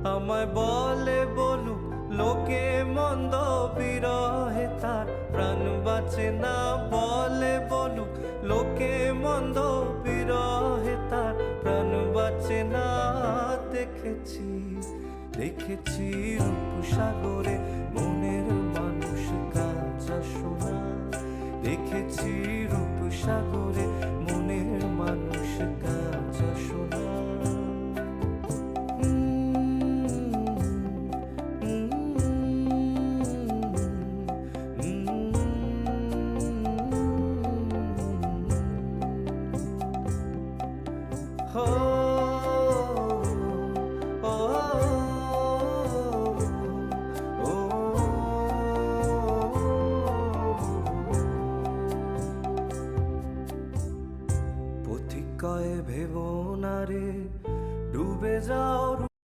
আমায় বলে বলুক লোকে মন্দ, বিরহে তার প্রাণ বাঁচে না। বলে বলুক লোকে মন্দ, বিরহে তার প্রাণ বাঁচে না। দেখেছি দেখেছি রূপসাগরে মনের মানুষ কাঁচা সোনা। দেখেছি রূপসাগরে